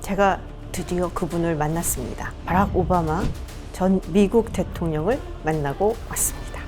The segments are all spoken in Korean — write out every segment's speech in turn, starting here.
제가 드디어 그분을 만났습니다. 바락 오바마 전 미국 대통령을 만나고 왔습니다.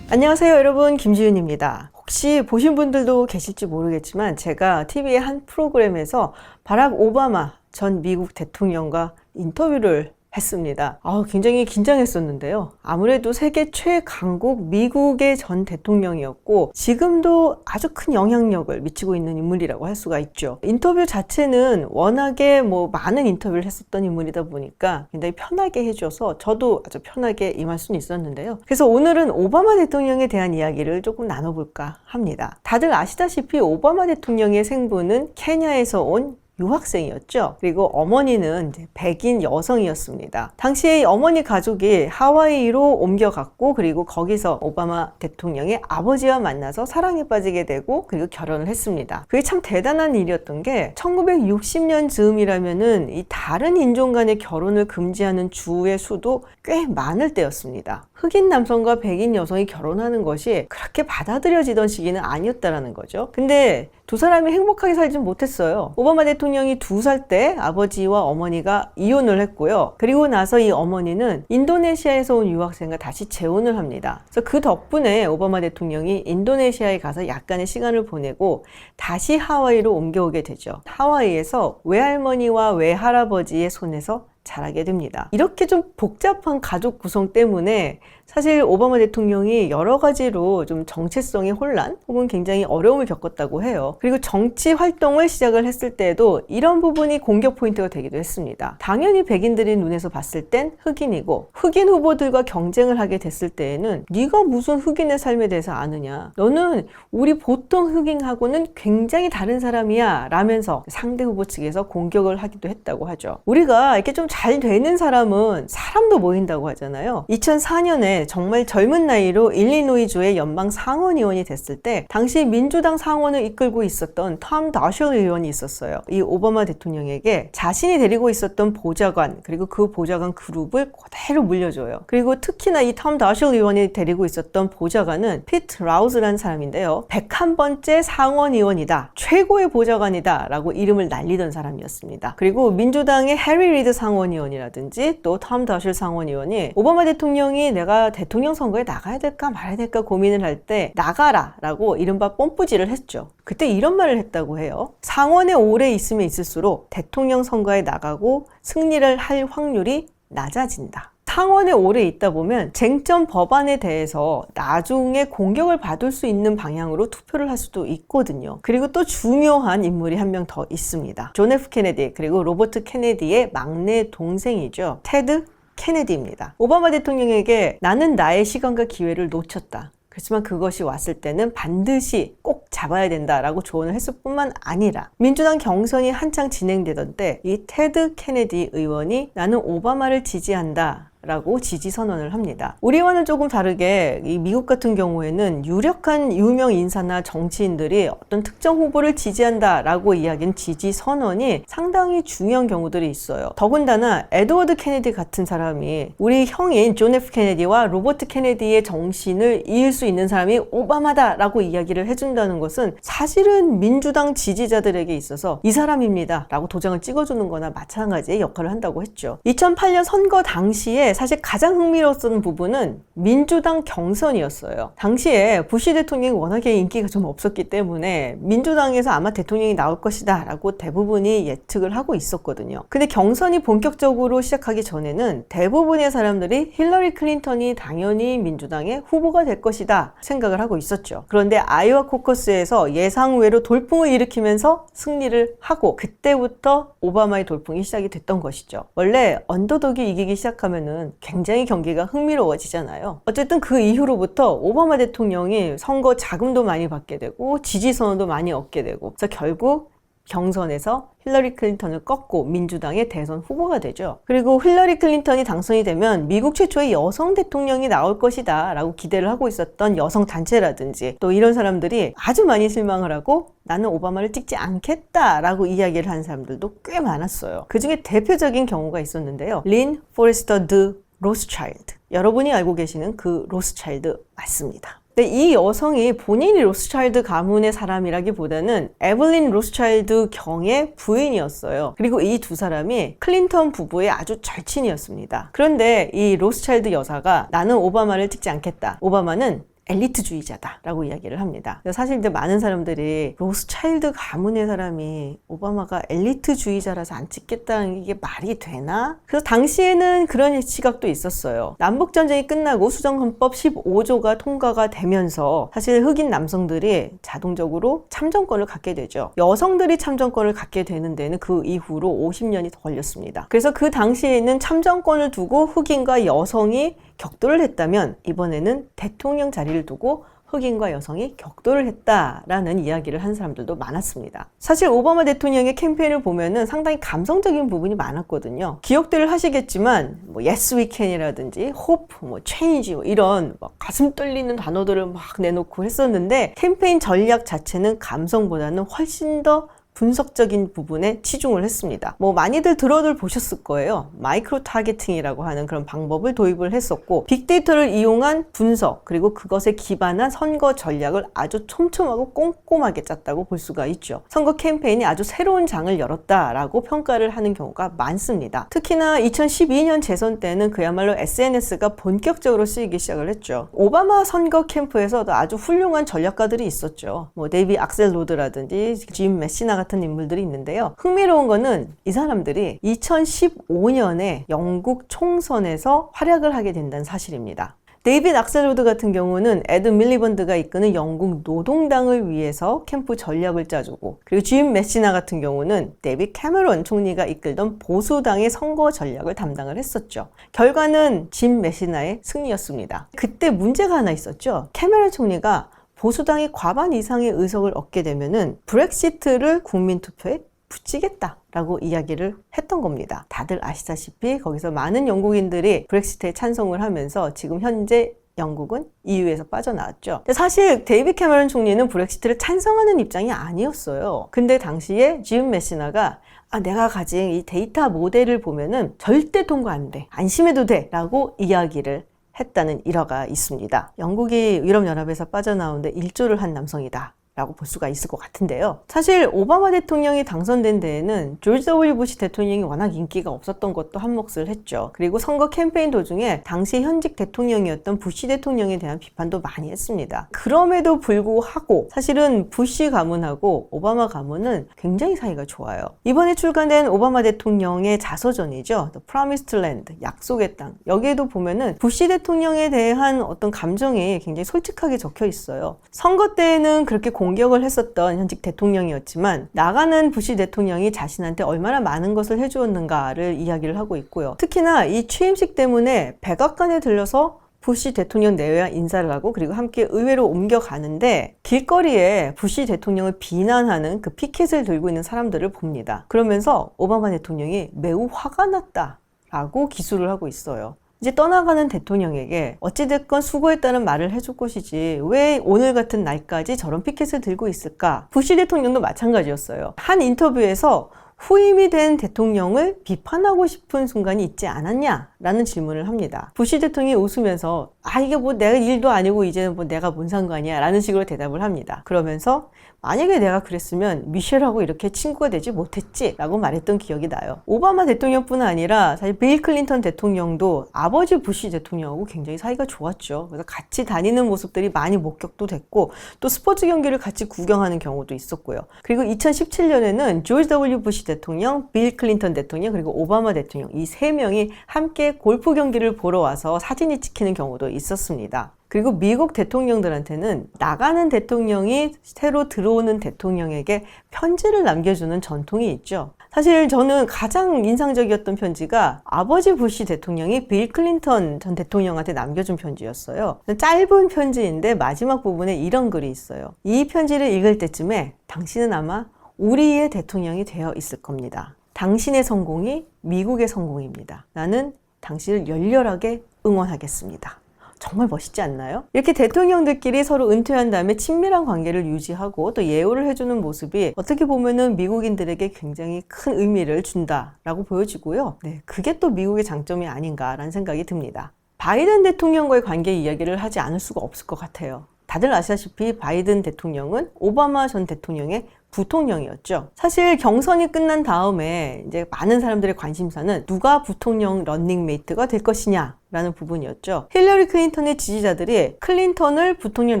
안녕하세요 여러분, 김지윤입니다. 혹시 보신 분들도 계실지 모르겠지만 제가 TV의 한 프로그램에서 바락 오바마 전 미국 대통령과 인터뷰를 했습니다. 굉장히 긴장했었는데요. 아무래도 세계 최강국 미국의 전 대통령이었고 지금도 아주 큰 영향력을 미치고 있는 인물이라고 할 수가 있죠. 인터뷰 자체는 워낙에 많은 인터뷰를 했었던 인물이다 보니까 굉장히 편하게 해줘서 저도 아주 편하게 임할 수는 있었는데요. 그래서 오늘은 오바마 대통령에 대한 이야기를 조금 나눠볼까 합니다. 다들 아시다시피 오바마 대통령의 생부는 케냐에서 온 유학생이었죠. 그리고 어머니는 백인 여성이었습니다. 당시에 어머니 가족이 하와이로 ом겨갔고 그리고 거기서 오바마 대통령의 아버지와 만나서 사랑에 빠지게 되고 그리고 결혼을 했습니다. 그게 참 대단한 일이었던 게 1960년 즈음이라면은 이 다른 인종 간의 결혼을 금지하는 주의 수도 꽤 많을 때였습니다. 흑인 남성과 백인 여성이 결혼하는 것이 그렇게 받아들여지던 시기는 아니었다라는 거죠. 근데 두 사람이 행복하게 살진 못했어요. 오바마 대통령이 2살 때 아버지와 어머니가 이혼을 했고요. 그리고 나서 이 어머니는 인도네시아에서 온 유학생과 다시 재혼을 합니다. 그래서 그 덕분에 오바마 대통령이 인도네시아에 가서 약간의 시간을 보내고 다시 하와이로 옮겨오게 되죠. 하와이에서 외할머니와 외할아버지의 손에서 자라게 됩니다. 이렇게 좀 복잡한 가족 구성 때문에 사실 오바마 대통령이 여러 가지로 좀 정체성의 혼란 혹은 굉장히 어려움을 겪었다고 해요. 그리고 정치 활동을 시작을 했을 때에도 이런 부분이 공격 포인트가 되기도 했습니다. 당연히 백인들의 눈에서 봤을 땐 흑인이고 흑인 후보들과 경쟁을 하게 됐을 때에는 네가 무슨 흑인의 삶에 대해서 아느냐, 너는 우리 보통 흑인하고는 굉장히 다른 사람이야 라면서 상대 후보 측에서 공격을 하기도 했다고 하죠. 우리가 이렇게 좀 잘 되는 사람은 사람도 모인다고 하잖아요. 2004년에 정말 젊은 나이로 일리노이주의 연방 상원 의원이 됐을 때 당시 민주당 상원을 이끌고 있었던 톰 다셜 의원이 있었어요. 이 오바마 대통령에게 자신이 데리고 있었던 보좌관 그리고 그 보좌관 그룹을 그대로 물려줘요. 그리고 특히나 이 톰 다셜 의원이 데리고 있었던 보좌관은 피트 라우즈라는 사람인데요. 101번째 상원 의원이다, 최고의 보좌관이다 라고 이름을 날리던 사람이었습니다. 그리고 민주당의 해리 리드 상원 의원이라든지 또 톰 다셜 상원 의원이 오바마 대통령이 내가 대통령 선거에 나가야 될까 말아야 될까 고민을 할 때 나가라 라고 이른바 뽐뿌질을 했죠. 그때 이런 말을 했다고 해요. 상원에 오래 있으면 있을수록 대통령 선거에 나가고 승리를 할 확률이 낮아진다. 상원에 오래 있다 보면 쟁점 법안에 대해서 나중에 공격을 받을 수 있는 방향으로 투표를 할 수도 있거든요. 그리고 또 중요한 인물이 한 명 더 있습니다. 존 F 케네디 그리고 로버트 케네디의 막내 동생이죠. 테드 케네디입니다. 오바마 대통령에게 나는 나의 시간과 기회를 놓쳤다. 그렇지만 그것이 왔을 때는 반드시 꼭 잡아야 된다라고 조언을 했을 뿐만 아니라 민주당 경선이 한창 진행되던 때 이 테드 케네디 의원이 나는 오바마를 지지한다 라고 지지 선언을 합니다. 우리와는 조금 다르게 이 미국 같은 경우에는 유력한 유명 인사나 정치인들이 어떤 특정 후보를 지지한다 라고 이야기한 지지 선언이 상당히 중요한 경우들이 있어요. 더군다나 에드워드 케네디 같은 사람이 우리 형인 존 F 케네디와 로버트 케네디의 정신을 이을 수 있는 사람이 오바마다 라고 이야기를 해준다는 것은 사실은 민주당 지지자들에게 있어서 이 사람입니다 라고 도장을 찍어주는 거나 마찬가지의 역할을 한다고 했죠. 2008년 선거 당시에 사실 가장 흥미로웠던 부분은 민주당 경선이었어요. 당시에 부시 대통령이 워낙에 인기가 좀 없었기 때문에 민주당에서 아마 대통령이 나올 것이다 라고 대부분이 예측을 하고 있었거든요. 근데 경선이 본격적으로 시작하기 전에는 대부분의 사람들이 힐러리 클린턴이 당연히 민주당의 후보가 될 것이다 생각을 하고 있었죠. 그런데 아이오와 코커스에서 예상외로 돌풍을 일으키면서 승리를 하고 그때부터 오바마의 돌풍이 시작이 됐던 것이죠. 원래 언더독이 이기기 시작하면은 굉장히 경기가 흥미로워지잖아요. 어쨌든 그 이후로부터 오바마 대통령이 선거 자금도 많이 받게 되고 지지선도 많이 얻게 되고 그래서 결국 경선에서 힐러리 클린턴을 꺾고 민주당의 대선 후보가 되죠. 그리고 힐러리 클린턴이 당선이 되면 미국 최초의 여성 대통령이 나올 것이다 라고 기대를 하고 있었던 여성 단체라든지 또 이런 사람들이 아주 많이 실망을 하고 나는 오바마를 찍지 않겠다 라고 이야기를 한 사람들도 꽤 많았어요. 그 중에 대표적인 경우가 있었는데요. 린 포레스터 드 로스차일드, 여러분이 알고 계시는 그 로스차일드 맞습니다. 근데 이 여성이 본인이 로스차일드 가문의 사람이라기보다는 에블린 로스차일드 경의 부인이었어요. 그리고 이 두 사람이 클린턴 부부의 아주 절친이었습니다. 그런데 이 로스차일드 여사가 나는 오바마를 찍지 않겠다. 오바마는 엘리트주의자다 라고 이야기를 합니다. 사실 이제 많은 사람들이 로스차일드 가문의 사람이 오바마가 엘리트주의자라서 안 찍겠다는 게 말이 되나? 그래서 당시에는 그런 시각도 있었어요. 남북전쟁이 끝나고 수정헌법 15조가 통과가 되면서 사실 흑인 남성들이 자동적으로 참정권을 갖게 되죠. 여성들이 참정권을 갖게 되는 데는 그 이후로 50년이 더 걸렸습니다. 그래서 그 당시에는 참정권을 두고 흑인과 여성이 격돌을 했다면 이번에는 대통령 자리를 두고 흑인과 여성이 격돌을 했다라는 이야기를 한 사람들도 많았습니다. 사실 오바마 대통령의 캠페인을 보면은 상당히 감성적인 부분이 많았거든요. 기억들을 하시겠지만 뭐 Yes we can이라든지 Hope, 뭐 Change 이런 막 가슴 떨리는 단어들을 막 내놓고 했었는데 캠페인 전략 자체는 감성보다는 훨씬 더 분석적인 부분에 치중을 했습니다. 뭐 많이들 들어들 보셨을 거예요. 마이크로 타겟팅이라고 하는 그런 방법을 도입을 했었고 빅데이터를 이용한 분석 그리고 그것에 기반한 선거 전략을 아주 촘촘하고 꼼꼼하게 짰다고 볼 수가 있죠. 선거 캠페인이 아주 새로운 장을 열었다라고 평가를 하는 경우가 많습니다. 특히나 2012년 재선 때는 그야말로 SNS가 본격적으로 쓰이기 시작을 했죠. 오바마 선거 캠프에서도 아주 훌륭한 전략가들이 있었죠. 뭐 데이비 악셀로드라든지 짐 메시나 같은 인물들이 있는데요. 흥미로운 거는 이 사람들이 2015년에 영국 총선에서 활약을 하게 된다는 사실입니다. 데이빗 악셀로드 같은 경우는 에드 밀리번드가 이끄는 영국 노동당을 위해서 캠프 전략을 짜주고 그리고 짐 메시나 같은 경우는 데이빗 캐머런 총리가 이끌던 보수당의 선거 전략을 담당을 했었죠. 결과는 짐 메시나의 승리였습니다. 그때 문제가 하나 있었죠. 캐머런 총리가 보수당이 과반 이상의 의석을 얻게 되면은 브렉시트를 국민투표에 붙이겠다라고 이야기를 했던 겁니다. 다들 아시다시피 거기서 많은 영국인들이 브렉시트에 찬성을 하면서 지금 현재 영국은 EU에서 빠져나왔죠. 근데 사실 데이빗 캐머런 총리는 브렉시트를 찬성하는 입장이 아니었어요. 근데 당시에 짐 메시나가 내가 가진 이 데이터 모델을 보면은 절대 통과 안 돼. 안심해도 돼. 라고 이야기를 했다는 일화가 있습니다. 영국이 유럽연합에서 빠져나오는데 일조를 한 남성이다 라고 볼 수가 있을 것 같은데요. 사실 오바마 대통령이 당선된 데에는 조지 W 부시 대통령이 워낙 인기가 없었던 것도 한몫을 했죠. 그리고 선거 캠페인 도중에 당시 현직 대통령이었던 부시 대통령에 대한 비판도 많이 했습니다. 그럼에도 불구하고 사실은 부시 가문하고 오바마 가문은 굉장히 사이가 좋아요. 이번에 출간된 오바마 대통령의 자서전이죠. The Promised Land, 약속의 땅. 여기에도 보면은 부시 대통령에 대한 어떤 감정이 굉장히 솔직하게 적혀 있어요. 선거 때에는 그렇게 공격을 했었던 현직 대통령이었지만 나가는 부시 대통령이 자신한테 얼마나 많은 것을 해주었는가를 이야기를 하고 있고요. 특히나 이 취임식 때문에 백악관에 들려서 부시 대통령 내외와 인사를 하고 그리고 함께 의회로 옮겨가는데 길거리에 부시 대통령을 비난하는 그 피켓을 들고 있는 사람들을 봅니다. 그러면서 오바마 대통령이 매우 화가 났다라고 기술을 하고 있어요. 이제 떠나가는 대통령에게 어찌됐건 수고했다는 말을 해줄 것이지 왜 오늘 같은 날까지 저런 피켓을 들고 있을까? 부시 대통령도 마찬가지였어요. 한 인터뷰에서 후임이 된 대통령을 비판하고 싶은 순간이 있지 않았냐? 라는 질문을 합니다. 부시 대통령이 웃으면서 이게 뭐 내가 일도 아니고 이제는 뭐 내가 뭔 상관이야? 라는 식으로 대답을 합니다. 그러면서 만약에 내가 그랬으면 미셸하고 이렇게 친구가 되지 못했지 라고 말했던 기억이 나요. 오바마 대통령뿐 아니라 사실 빌 클린턴 대통령도 아버지 부시 대통령하고 굉장히 사이가 좋았죠. 그래서 같이 다니는 모습들이 많이 목격도 됐고 또 스포츠 경기를 같이 구경하는 경우도 있었고요. 그리고 2017년에는 조지 W 부시 대통령, 빌 클린턴 대통령 그리고 오바마 대통령 이 세 명이 함께 골프 경기를 보러 와서 사진이 찍히는 경우도 있었습니다. 그리고 미국 대통령들한테는 나가는 대통령이 새로 들어오는 대통령에게 편지를 남겨주는 전통이 있죠. 사실 저는 가장 인상적이었던 편지가 아버지 부시 대통령이 빌 클린턴 전 대통령한테 남겨준 편지였어요. 짧은 편지인데 마지막 부분에 이런 글이 있어요. 이 편지를 읽을 때쯤에 당신은 아마 우리의 대통령이 되어 있을 겁니다. 당신의 성공이 미국의 성공입니다. 나는 당신을 열렬하게 응원하겠습니다. 정말 멋있지 않나요? 이렇게 대통령들끼리 서로 은퇴한 다음에 친밀한 관계를 유지하고 또 예우를 해주는 모습이 어떻게 보면은 미국인들에게 굉장히 큰 의미를 준다라고 보여지고요. 네, 그게 또 미국의 장점이 아닌가라는 생각이 듭니다. 바이든 대통령과의 관계 이야기를 하지 않을 수가 없을 것 같아요. 다들 아시다시피 바이든 대통령은 오바마 전 대통령의 부통령이었죠. 사실 경선이 끝난 다음에 이제 많은 사람들의 관심사는 누가 부통령 런닝메이트가 될 것이냐 라는 부분이었죠. 힐러리 클린턴의 지지자들이 클린턴을 부통령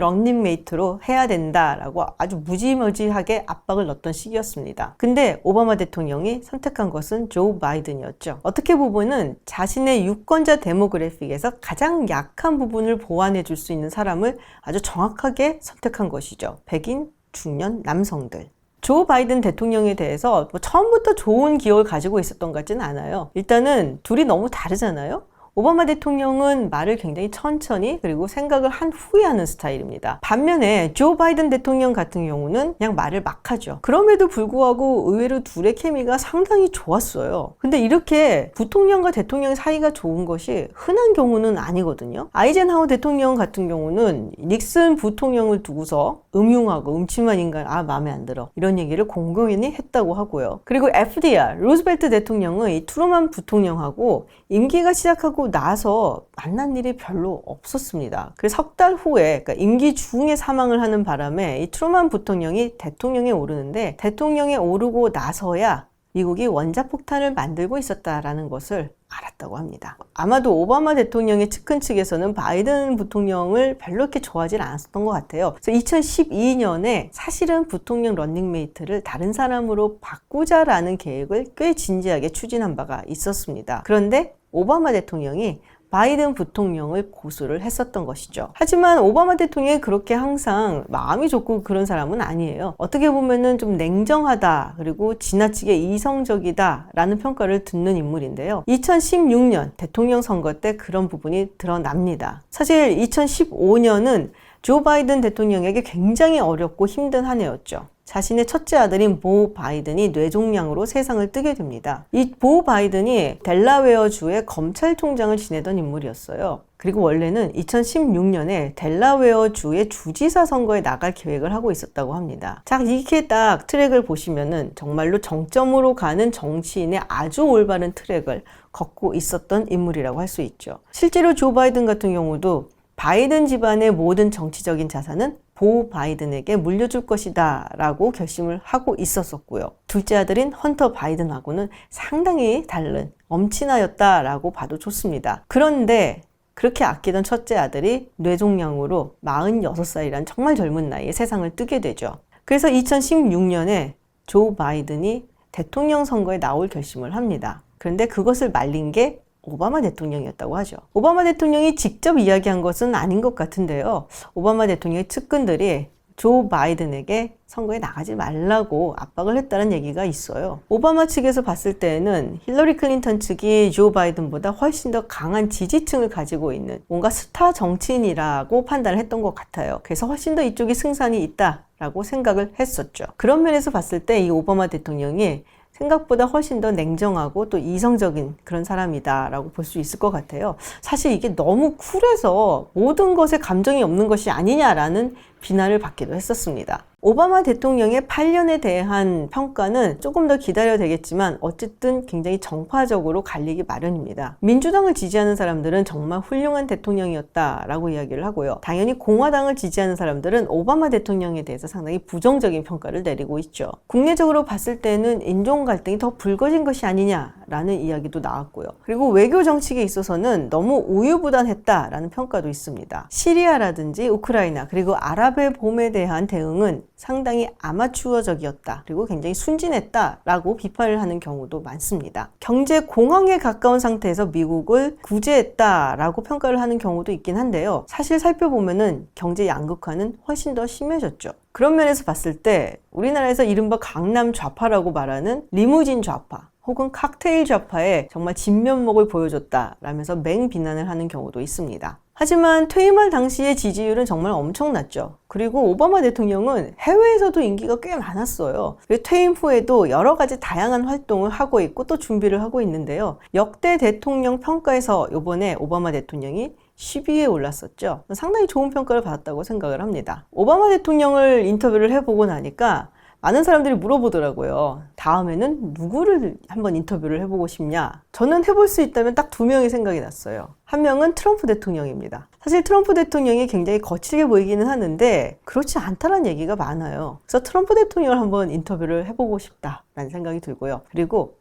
런닝메이트로 해야 된다라고 아주 무지무지하게 압박을 넣었던 시기였습니다. 근데 오바마 대통령이 선택한 것은 조 바이든이었죠. 어떻게 보면은 자신의 유권자 데모그래픽에서 가장 약한 부분을 보완해 줄 수 있는 사람을 아주 정확하게 선택한 것이죠. 백인 중년 남성들. 조 바이든 대통령에 대해서 처음부터 좋은 기억을 가지고 있었던 것 같지는 않아요. 일단은 둘이 너무 다르잖아요. 오바마 대통령은 말을 굉장히 천천히 그리고 생각을 한 후에 하는 스타일입니다. 반면에 조 바이든 대통령 같은 경우는 그냥 말을 막 하죠. 그럼에도 불구하고 의외로 둘의 케미가 상당히 좋았어요. 근데 이렇게 부통령과 대통령 사이가 좋은 것이 흔한 경우는 아니거든요. 아이젠하워 대통령 같은 경우는 닉슨 부통령을 두고서 음흉하고 음침한 인간, 마음에 안 들어, 이런 얘기를 공공연히 했다고 하고요. 그리고 FDR, 루즈벨트 대통령은 이 트루먼 부통령하고 임기가 시작하고 나서 만난 일이 별로 없었습니다. 그래서 석 달 후에, 그러니까 임기 중에 사망을 하는 바람에 이 트루먼 부통령이 대통령에 오르는데, 대통령에 오르고 나서야 미국이 원자폭탄을 만들고 있었다라는 것을 알았다고 합니다. 아마도 오바마 대통령의 측근 측에서는 바이든 부통령을 별로 그렇게 좋아하지 않았던 것 같아요. 그래서 2012년에 사실은 부통령 런닝메이트를 다른 사람으로 바꾸자라는 계획을 꽤 진지하게 추진한 바가 있었습니다. 그런데 오바마 대통령이 바이든 부통령을 고수를 했었던 것이죠. 하지만 오바마 대통령이 그렇게 항상 마음이 좋고 그런 사람은 아니에요. 어떻게 보면은 좀 냉정하다, 그리고 지나치게 이성적이다 라는 평가를 듣는 인물인데요. 2016년 대통령 선거 때 그런 부분이 드러납니다. 사실 2015년은 조 바이든 대통령에게 굉장히 어렵고 힘든 한 해였죠. 자신의 첫째 아들인 보 바이든이 뇌종양으로 세상을 뜨게 됩니다. 이 보 바이든이 델라웨어주의 검찰총장을 지내던 인물이었어요. 그리고 원래는 2016년에 델라웨어주의 주지사 선거에 나갈 계획을 하고 있었다고 합니다. 자, 이렇게 딱 트랙을 보시면은 정말로 정점으로 가는 정치인의 아주 올바른 트랙을 걷고 있었던 인물이라고 할 수 있죠. 실제로 조 바이든 같은 경우도 바이든 집안의 모든 정치적인 자산은 보 바이든에게 물려줄 것이다 라고 결심을 하고 있었었고요. 둘째 아들인 헌터 바이든하고는 상당히 다른 엄친아였다라고 봐도 좋습니다. 그런데 그렇게 아끼던 첫째 아들이 뇌종양으로 46살이란 정말 젊은 나이에 세상을 뜨게 되죠. 그래서 2016년에 조 바이든이 대통령 선거에 나올 결심을 합니다. 그런데 그것을 말린 게 오바마 대통령이었다고 하죠. 오바마 대통령이 직접 이야기한 것은 아닌 것 같은데요. 오바마 대통령의 측근들이 조 바이든에게 선거에 나가지 말라고 압박을 했다는 얘기가 있어요. 오바마 측에서 봤을 때는 힐러리 클린턴 측이 조 바이든보다 훨씬 더 강한 지지층을 가지고 있는 뭔가 스타 정치인이라고 판단을 했던 것 같아요. 그래서 훨씬 더 이쪽이 승산이 있다라고 생각을 했었죠. 그런 면에서 봤을 때 이 오바마 대통령이 생각보다 훨씬 더 냉정하고 또 이성적인 그런 사람이다라고 볼 수 있을 것 같아요. 사실 이게 너무 쿨해서 모든 것에 감정이 없는 것이 아니냐라는 비난을 받기도 했었습니다. 오바마 대통령의 8년에 대한 평가는 조금 더 기다려야 되겠지만 어쨌든 굉장히 정파적으로 갈리기 마련입니다. 민주당을 지지하는 사람들은 정말 훌륭한 대통령이었다라고 이야기를 하고요. 당연히 공화당을 지지하는 사람들은 오바마 대통령에 대해서 상당히 부정적인 평가를 내리고 있죠. 국내적으로 봤을 때는 인종 갈등이 더 불거진 것이 아니냐라는 이야기도 나왔고요. 그리고 외교 정책에 있어서는 너무 우유부단했다라는 평가도 있습니다. 시리아라든지 우크라이나 그리고 아랍의 봄에 대한 대응은 상당히 아마추어적이었다. 그리고 굉장히 순진했다라고 비판을 하는 경우도 많습니다. 경제 공황에 가까운 상태에서 미국을 구제했다라고 평가를 하는 경우도 있긴 한데요. 사실 살펴보면은 경제 양극화는 훨씬 더 심해졌죠. 그런 면에서 봤을 때 우리나라에서 이른바 강남 좌파라고 말하는 리무진 좌파 혹은 칵테일 좌파의 정말 진면목을 보여줬다라면서 맹비난을 하는 경우도 있습니다. 하지만 퇴임할 당시의 지지율은 정말 엄청났죠. 그리고 오바마 대통령은 해외에서도 인기가 꽤 많았어요. 그리고 퇴임 후에도 여러 가지 다양한 활동을 하고 있고 또 준비를 하고 있는데요. 역대 대통령 평가에서 이번에 오바마 대통령이 10위에 올랐었죠. 상당히 좋은 평가를 받았다고 생각을 합니다. 오바마 대통령을 인터뷰를 해보고 나니까 많은 사람들이 물어보더라고요. 다음에는 누구를 한번 인터뷰를 해보고 싶냐? 저는 해볼 수 있다면 딱 두 명이 생각이 났어요. 한 명은 트럼프 대통령입니다. 사실 트럼프 대통령이 굉장히 거칠게 보이기는 하는데 그렇지 않다는 얘기가 많아요. 그래서 트럼프 대통령을 한번 인터뷰를 해보고 싶다라는 생각이 들고요. 그리고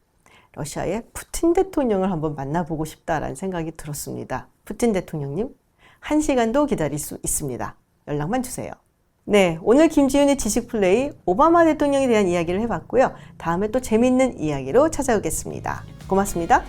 러시아의 푸틴 대통령을 한번 만나보고 싶다라는 생각이 들었습니다. 푸틴 대통령님, 1시간도 기다릴 수 있습니다. 연락만 주세요. 네, 오늘 김지윤의 지식플레이 오바마 대통령에 대한 이야기를 해봤고요. 다음에 또 재밌는 이야기로 찾아오겠습니다. 고맙습니다.